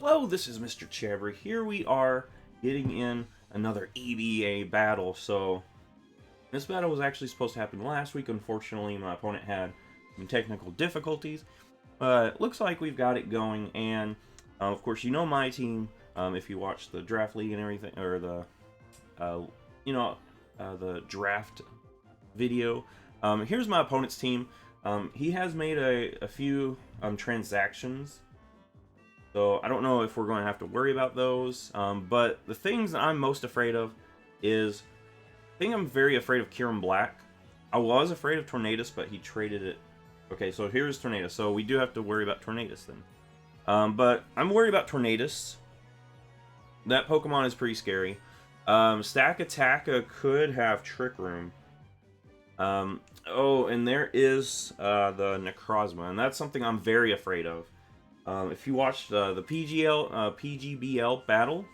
Hello, this is Mr. Chabra. Here we are getting in another EBA battle. So, this battle was actually supposed to happen last week. Unfortunately, my opponent had some technical difficulties. But looks like we've got it going. And, of course, you know my team. If you watch the draft league and everything, or the, the draft video. Here's my opponent's team. He has made a few transactions. So I don't know if we're going to have to worry about those. But the things that I'm most afraid of is... I think I'm very afraid of Kyurem-B. I was afraid of Tornadus, but he traded it. Okay, so here's Tornadus. So we do have to worry about Tornadus then. But I'm worried about Tornadus. That Pokemon is pretty scary. Stakataka could have Trickroom. Oh, and there is the Necrozma, and that's something I'm very afraid of. If you watched the PGBL battle,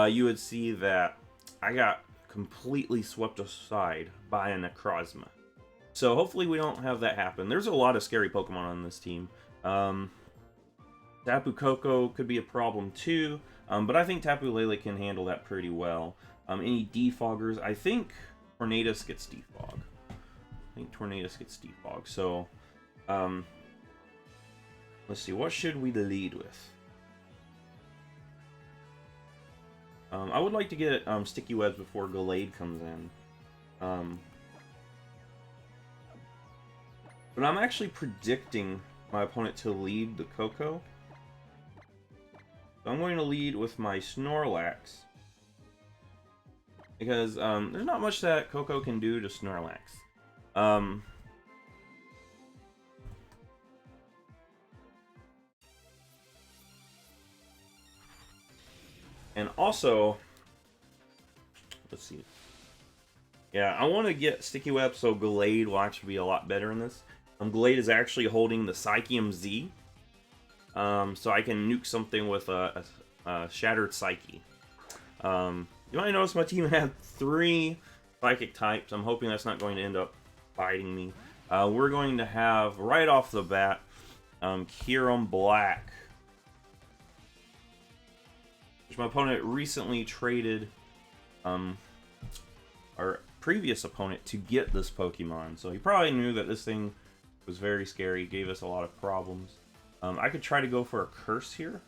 you would see that I got completely swept aside by a Necrozma. So hopefully we don't have that happen. There's a lot of scary Pokemon on this team. Tapu Koko could be a problem too, but I think Tapu Lele can handle that pretty well. Any defoggers, I think Tornadus gets defog. So, let's see, what should we lead with? I would like to get Sticky Webs before Gallade comes in. But I'm actually predicting my opponent to lead the Koko. So I'm going to lead with my Snorlax. Because there's not much that Koko can do to Snorlax. And also, let's see. Yeah, I want to get Sticky Web so Gallade will actually be a lot better in this. Gallade is actually holding the Kyurem-Z, so I can nuke something with a Shattered Psyche. You might notice my team had 3 Psychic types. I'm hoping that's not going to end up biting me. We're going to have, right off the bat, Kyurem-B, which my opponent recently traded our previous opponent to get this Pokemon. So he probably knew that this thing was very scary, gave us a lot of problems. I could try to go for a Curse here.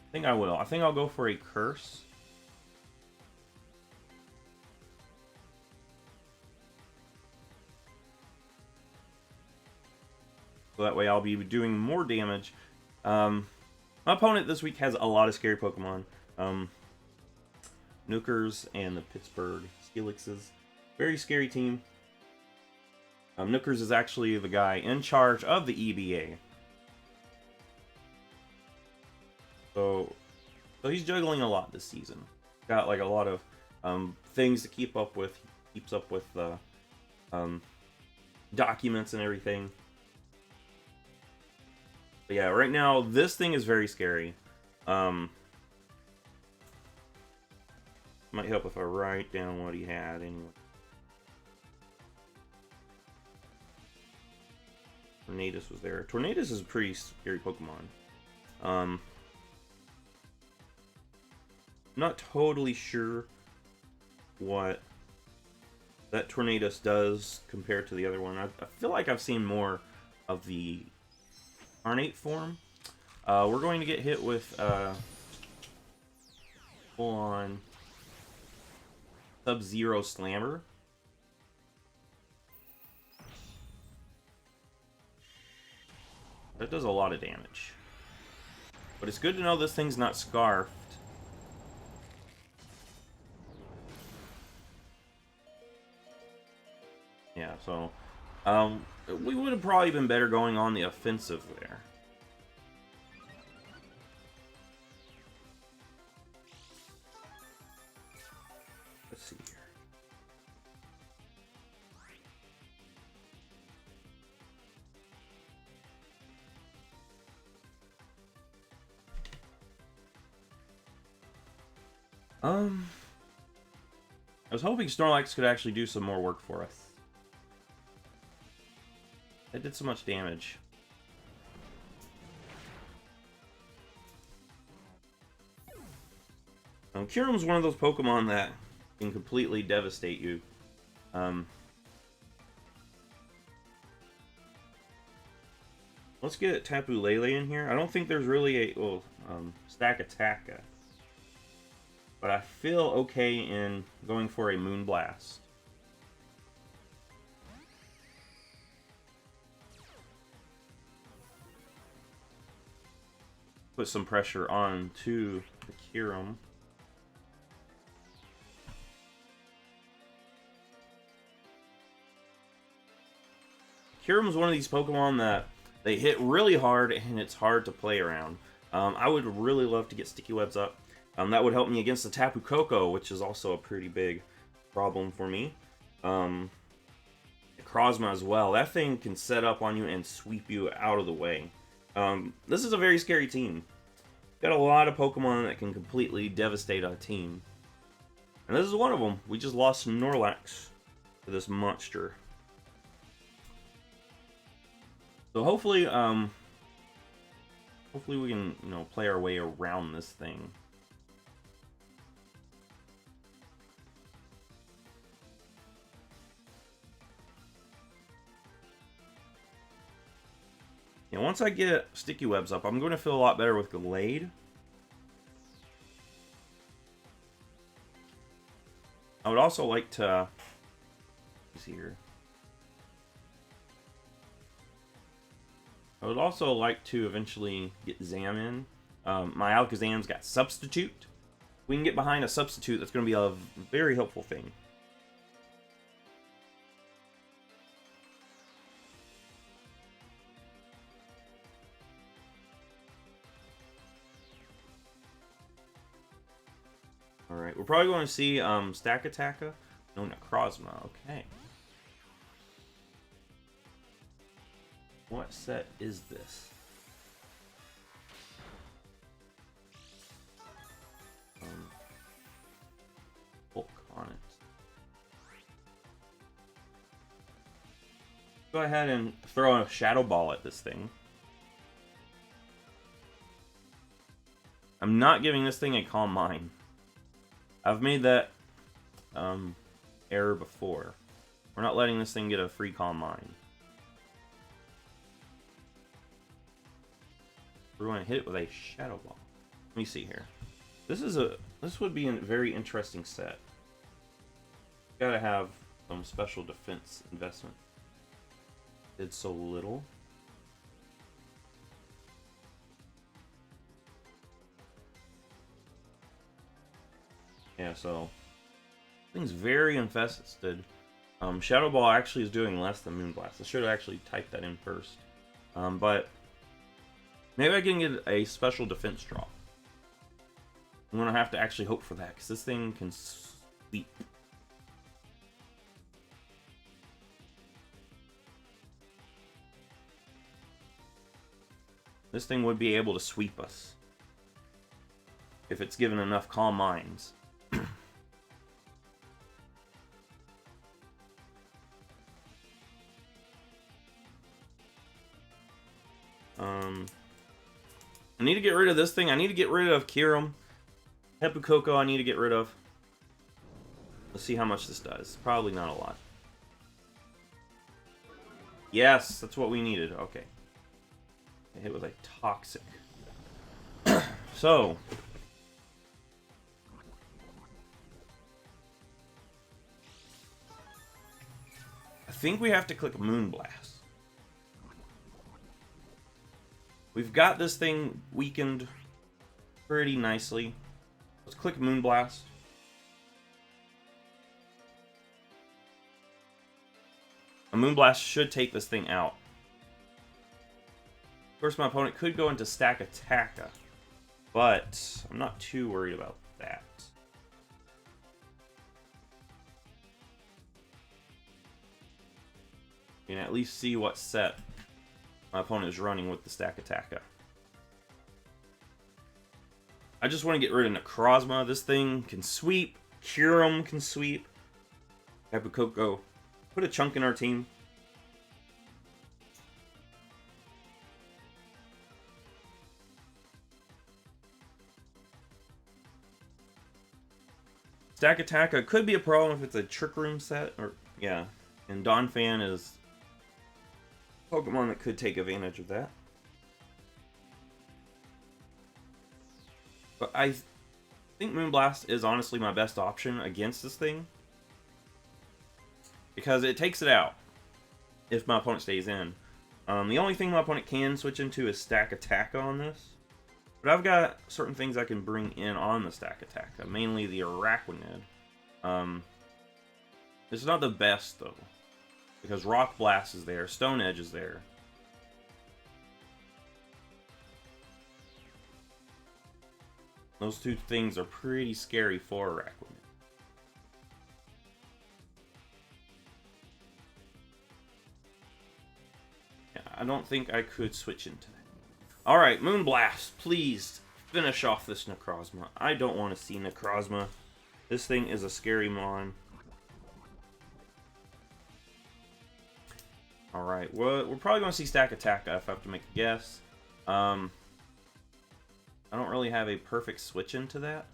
I think I will. I think I'll go for a Curse. So that way I'll be doing more damage. My opponent this week has a lot of scary Pokemon. Nookers and the Pittsburgh Steelixes. Very scary team. Nookers is actually the guy in charge of the EBA. So he's juggling a lot this season. Got like a lot of things to keep up with. He keeps up with the documents and everything. But yeah, right now this thing is very scary. Might help if I write down what he had anyway. Tornadus was there. Tornadus is a pretty scary Pokemon. Not totally sure what that Tornadus does compared to the other one. I feel like I've seen more of the Carnate form. We're going to get hit with full-on Sub-Zero Slammer. That does a lot of damage. But it's good to know this thing's not scarfed. Yeah, so we would have probably been better going on the offensive there. Let's see here. I was hoping Snorlax could actually do some more work for us. That did so much damage. Kyurem's one of those Pokemon that can completely devastate you. Let's get Tapu Lele in here. I don't think there's really a Stakataka, but I feel okay in going for a Moonblast. Put some pressure on to the Kyurem. Kyurem's one of these Pokemon that they hit really hard and it's hard to play around. I would really love to get Sticky Webs up. That would help me against the Tapu Koko, which is also a pretty big problem for me. Necrozma as well. That thing can set up on you and sweep you out of the way. This is a very scary team. Got a lot of Pokemon that can completely devastate a team. And this is one of them. We just lost Snorlax to this monster. So hopefully, hopefully we can, play our way around this thing. And once I get Sticky Webs up, I'm going to feel a lot better with Glade. I would also like to... Let's see here. I would also like to eventually get Zam in. My Alakazam's got Substitute. We can get behind a Substitute. That's going to be a very helpful thing. Alright, we're probably going to see Stakataka. No, Necrozma. Okay. What set is this? Bulk on it. Go ahead and throw a Shadow Ball at this thing. I'm not giving this thing a Calm Mind. I've made that error before. We're not letting this thing get a free Calm Mind. We're going to hit it with a Shadow Ball. Let me see here. This would be a very interesting set. Gotta have some special defense investment. Did so little. Yeah, so thing's very infested. Shadow Ball actually is doing less than Moonblast. I should have actually typed that in first. But maybe I can get a special defense draw. I'm gonna have to actually hope for that because this thing can sweep. This thing would be able to sweep us if it's given enough Calm Minds. I need to get rid of this thing. I need to get rid of Kyurem. Tapu Koko I need to get rid of. Let's see how much this does. Probably not a lot. Yes, that's what we needed. Okay. I hit with a Toxic. So. I think we have to click Moonblast. We've got this thing weakened pretty nicely. Let's click Moonblast. A Moonblast should take this thing out. Of course, my opponent could go into Stakataka, but I'm not too worried about that. You can at least see what set my opponent is running with the Stakataka. I just want to get rid of Necrozma. This thing can sweep. Kyurem can sweep. Tapu Koko. Put a chunk in our team. Stakataka could be a problem if it's a Trickroom set, or yeah. And Donphan is Pokemon that could take advantage of that. But I think Moonblast is honestly my best option against this thing, because it takes it out if my opponent stays in. The only thing my opponent can switch into is Stakataka on this. But I've got certain things I can bring in on the Stakataka, mainly the Araquanid. It's not the best, though, because Rock Blast is there, Stone Edge is there. Those two things are pretty scary for Araquanid. Yeah, I don't think I could switch into that. Alright, Moonblast, please finish off this Necrozma. I don't want to see Necrozma. This thing is a scary mon. Alright, well, we're probably going to see Stakataka if I have to make a guess. I don't really have a perfect switch into that.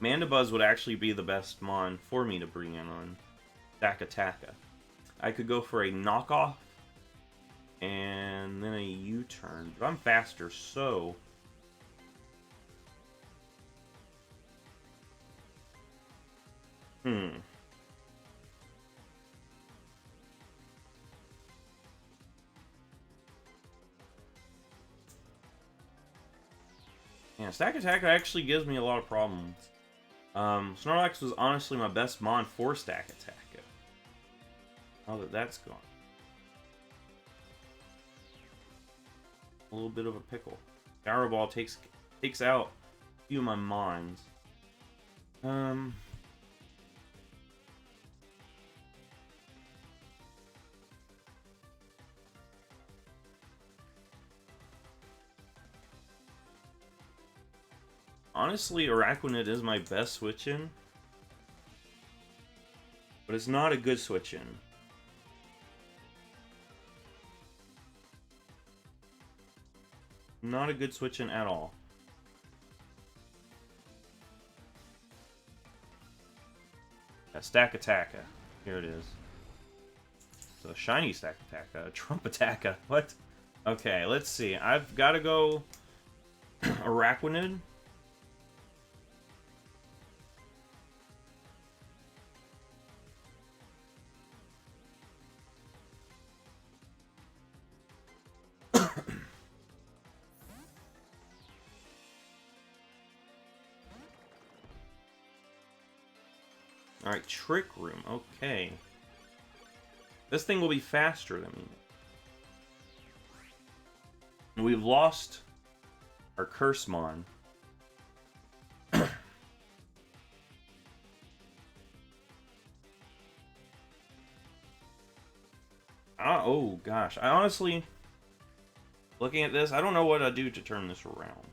Mandibuzz would actually be the best mon for me to bring in on Stakataka. I could go for a knockoff and then a U-turn, but I'm faster, so yeah, Stakataka actually gives me a lot of problems. Snorlax was honestly my best mon for Stakataka. Now that that's gone. A little bit of a pickle. Power Ball takes out a few of my mons. Honestly, Araquanid is my best switch-in, but it's not a good switch-in. Not a good switch-in at all. Stakataka. Here it is. So a shiny Stakataka. A Trumpataka. What? Okay, let's see. I've got to go Araquanid. Alright, Trick Room. Okay. This thing will be faster than me. We've lost our Cursemon. Oh gosh. I honestly, looking at this, I don't know what I'd do to turn this around.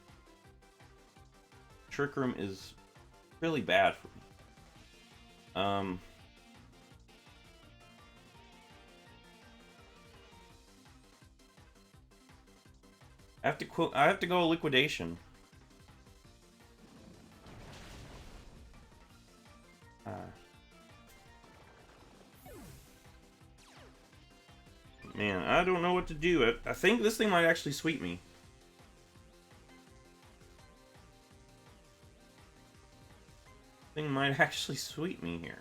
Trick Room is really bad for me. I have to go liquidation. Man, I don't know what to do. I think this thing might actually sweep me. Thing might actually sweep me here.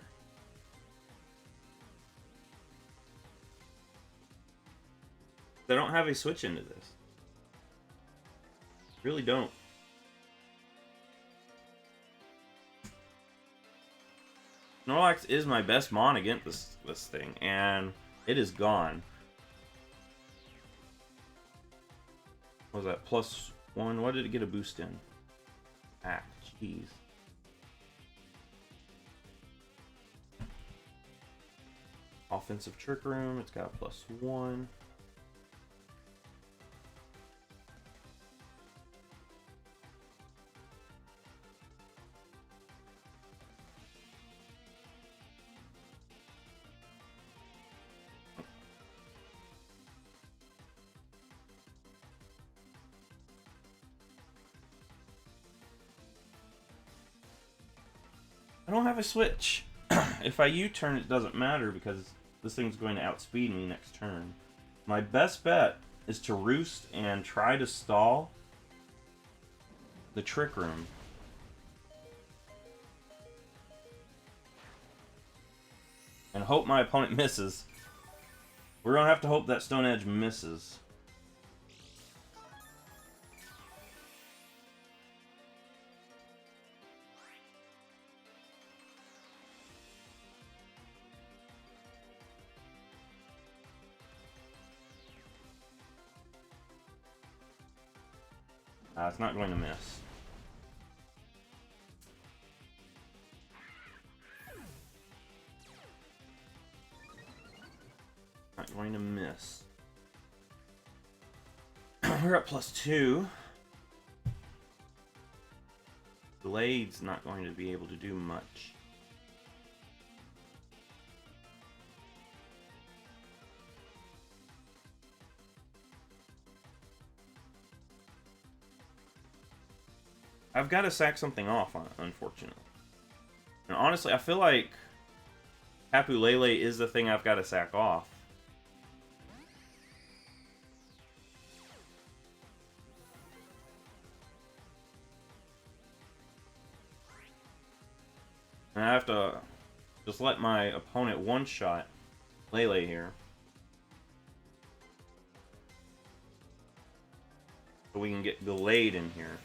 I don't have a switch into this. Really don't. Snorlax is my best mon against this thing, and it is gone. What was that? +1? What did it get a boost in? Ah, jeez. Offensive Trick Room, it's got a +1. I don't have a switch. If I U-turn, it doesn't matter because this thing's going to outspeed me next turn. My best bet is to roost and try to stall the Trickroom. And hope my opponent misses. We're going to have to hope that Stone Edge misses. It's not going to miss. Not going to miss. We're at +2. Blade's not going to be able to do much. I've got to sack something off, unfortunately. And honestly, I feel like Tapu Lele is the thing I've got to sack off. And I have to just let my opponent one-shot Lele here. So we can get Gallade in here.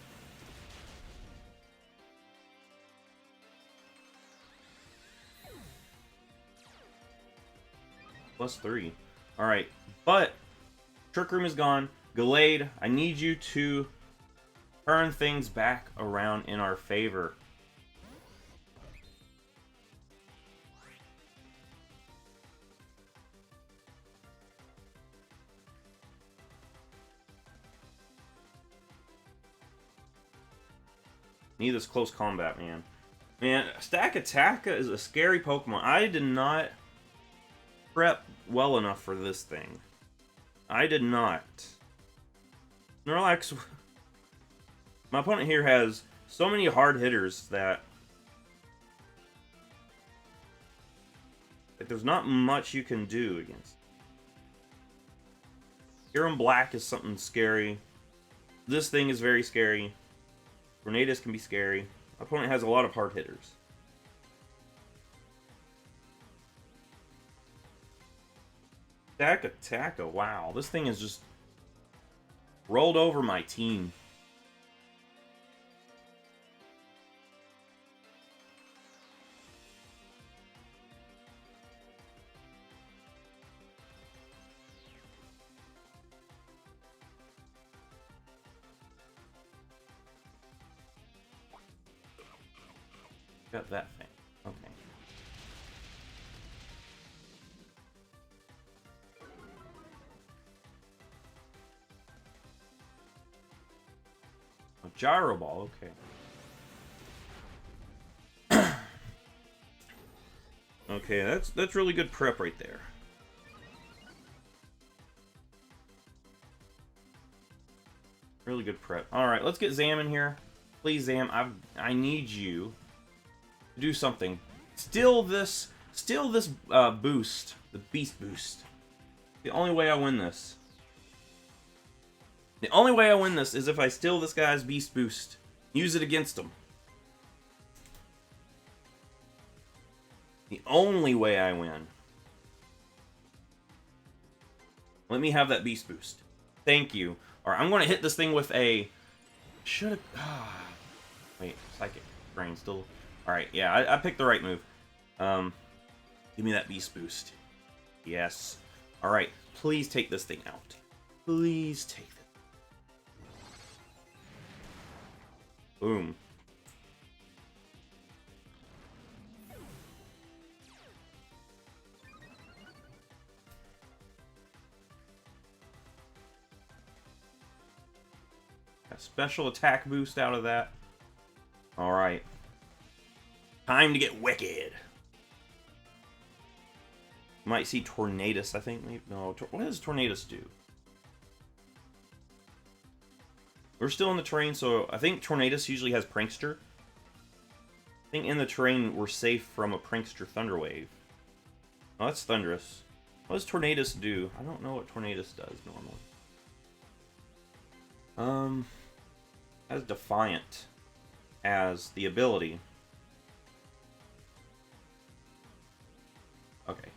+3. Alright, but Trickroom is gone. Gallade, I need you to turn things back around in our favor. Need this close combat, man. Man, Stakataka is a scary Pokemon. I did not prep well enough for this thing. I did not. Snorlax... My opponent here has so many hard hitters that... there's not much you can do against. Kyurem-Black is something scary. This thing is very scary. Tornadus can be scary. My opponent has a lot of hard hitters. Stakataka, wow. This thing has just rolled over my team. Got that thing. Okay. A gyro ball, okay. Okay, that's really good prep right there. Really good prep. All right, let's get Zam in here. Please, Zam, I need you to do something. Steal this boost, the beast boost. The only way I win this. The only way I win this is if I steal this guy's beast boost. Use it against him. The only way I win. Let me have that beast boost. Thank you. Alright, I'm going to hit this thing with a... Should've... Wait, Psychic Brain still... Alright, yeah, I picked the right move. Give me that beast boost. Yes. Alright, please take this thing out. Please take it. Boom. A special attack boost out of that. Alright. Time to get wicked. Might see Tornadus, I think. Maybe. No, what does Tornadus do? We're still in the terrain, so I think Tornadus usually has Prankster. I think in the terrain we're safe from a Prankster Thunderwave. Oh, that's Thunderous. What does Tornadus do? I don't know what Tornadus does normally. As Defiant as the ability. Okay.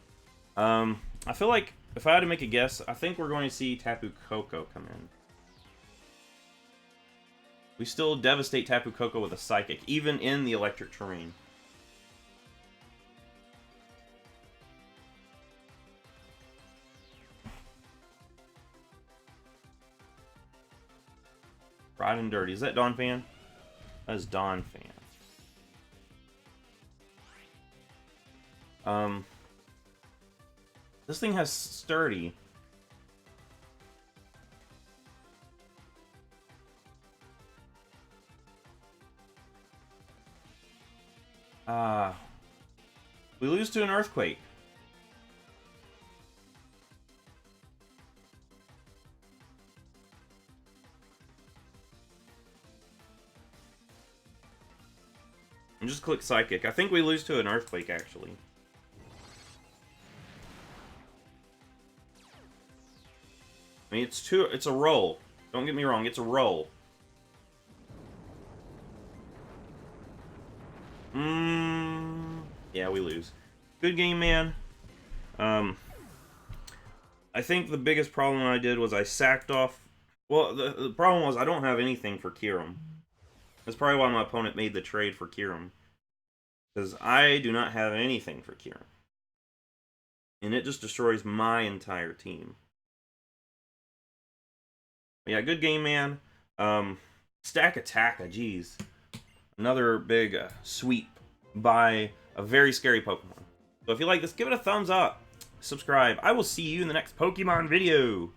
I feel like if I had to make a guess, I think we're going to see Tapu Koko come in. We still devastate Tapu Koko with a Psychic, even in the electric terrain. Pride and Dirty. Is that Dawn Fan? That is Dawn Fan. This thing has Sturdy. We lose to an Earthquake. And just click Psychic. I think we lose to an Earthquake, actually. I mean, it's a roll. Don't get me wrong, it's a roll. Yeah, we lose. Good game, man. I think the biggest problem I did was I sacked off... Well, the problem was I don't have anything for Kyurem. That's probably why my opponent made the trade for Kyurem. Because I do not have anything for Kyurem. And it just destroys my entire team. Yeah, good game, man. Stakataka, jeez. Another big sweep by a very scary Pokemon. So if you like this, give it a thumbs up. Subscribe. I will see you in the next Pokemon video.